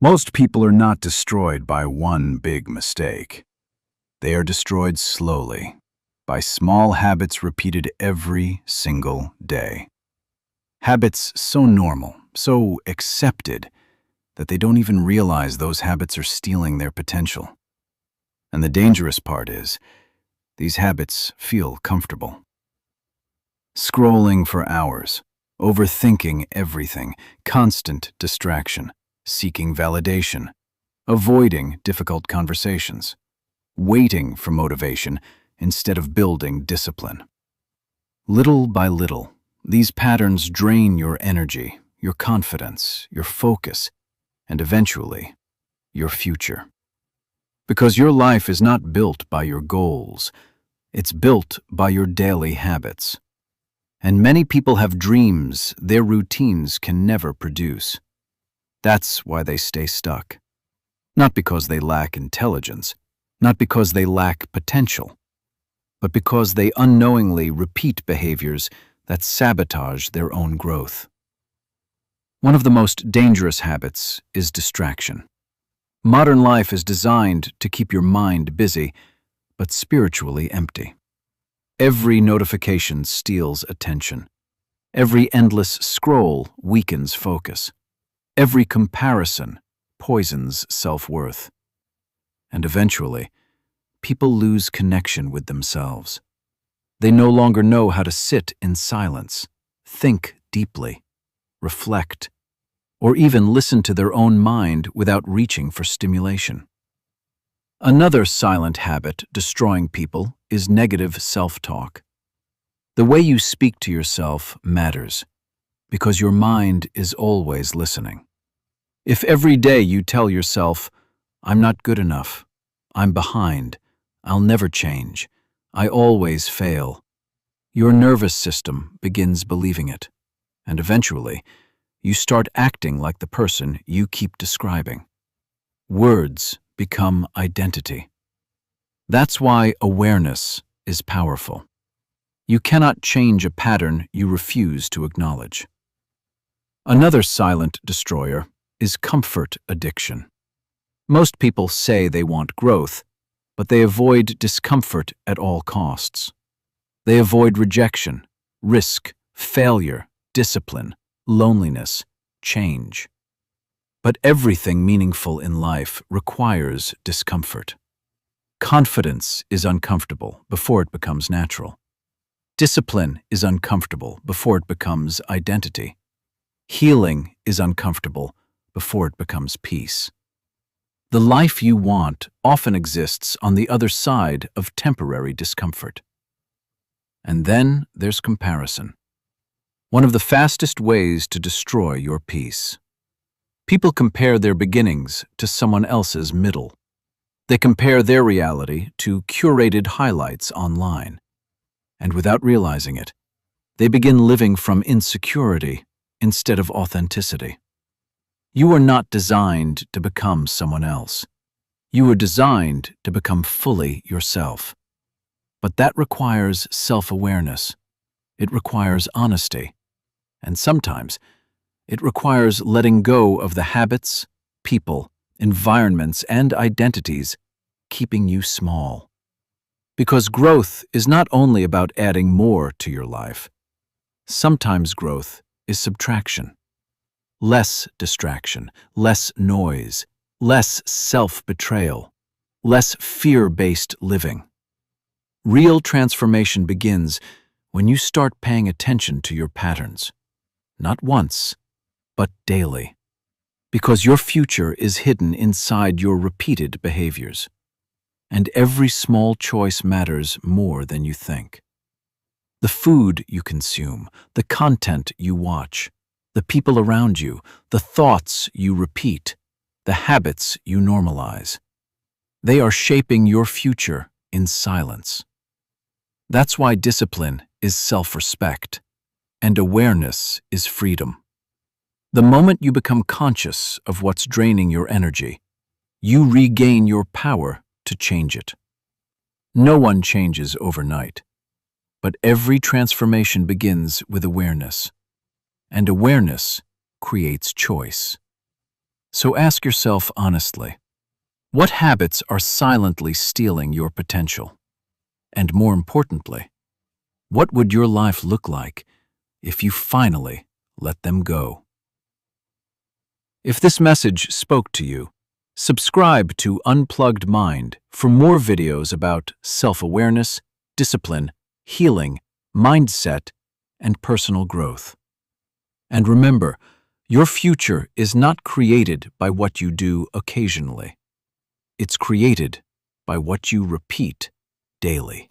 Most people are not destroyed by one big mistake. They are destroyed slowly, by small habits repeated every single day. Habits so normal, so accepted, that they don't even realize those habits are stealing their potential. And the dangerous part is, these habits feel comfortable. Scrolling for hours, overthinking everything, constant distraction, seeking validation, avoiding difficult conversations, waiting for motivation instead of building discipline. Little by little, these patterns drain your energy, your confidence, your focus, and eventually, your future. Because your life is not built by your goals, it's built by your daily habits. And many people have dreams their routines can never produce. That's why they stay stuck. Not because they lack intelligence, not because they lack potential, but because they unknowingly repeat behaviors that sabotage their own growth. One of the most dangerous habits is distraction. Modern life is designed to keep your mind busy, but spiritually empty. Every notification steals attention. Every endless scroll weakens focus. Every comparison poisons self-worth. And eventually, people lose connection with themselves. They no longer know how to sit in silence, think deeply, reflect, or even listen to their own mind without reaching for stimulation. Another silent habit destroying people is negative self-talk. The way you speak to yourself matters, because your mind is always listening. If every day you tell yourself, "I'm not good enough, I'm behind, I'll never change, I always fail," your nervous system begins believing it, and eventually, you start acting like the person you keep describing. Words become identity. That's why awareness is powerful. You cannot change a pattern you refuse to acknowledge. Another silent destroyer is comfort addiction. Most people say they want growth, but they avoid discomfort at all costs. They avoid rejection, risk, failure, discipline, loneliness, change. But everything meaningful in life requires discomfort. Confidence is uncomfortable before it becomes natural. Discipline is uncomfortable before it becomes identity. Healing is uncomfortable before it becomes peace. The life you want often exists on the other side of temporary discomfort. And then there's comparison. One of the fastest ways to destroy your peace. People compare their beginnings to someone else's middle. They compare their reality to curated highlights online. And without realizing it, they begin living from insecurity instead of authenticity. You are not designed to become someone else. You are designed to become fully yourself. But that requires self-awareness. It requires honesty. And sometimes, it requires letting go of the habits, people, environments, and identities keeping you small. Because growth is not only about adding more to your life. Sometimes growth is subtraction. Less distraction, less noise, less self-betrayal, less fear-based living. Real transformation begins when you start paying attention to your patterns. Not once, but daily. Because your future is hidden inside your repeated behaviors. And every small choice matters more than you think. The food you consume, the content you watch, the people around you, the thoughts you repeat, the habits you normalize. They are shaping your future in silence. That's why discipline is self-respect, and awareness is freedom. The moment you become conscious of what's draining your energy, you regain your power to change it. No one changes overnight, but every transformation begins with awareness. And awareness creates choice. So ask yourself honestly, what habits are silently stealing your potential? And more importantly, what would your life look like if you finally let them go? If this message spoke to you, subscribe to Unplugged Mind for more videos about self-awareness, discipline, healing, mindset, and personal growth. And remember, your future is not created by what you do occasionally. It's created by what you repeat daily.